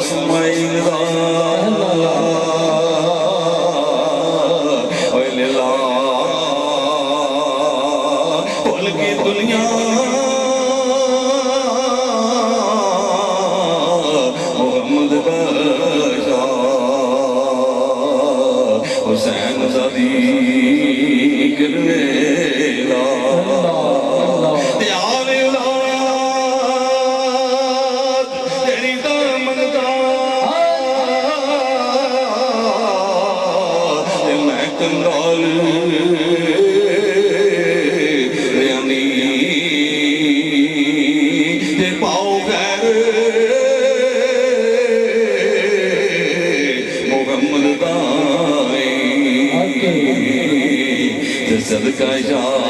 اسماعیل دا اوے لیلا بھول کے دنیا محمد کا شاہ حسین زادی کرنیلا یار اولاد تیری دامن دا میں کنڈال ریانی تے پاؤ غیر محمد دائی صدقہ شاہ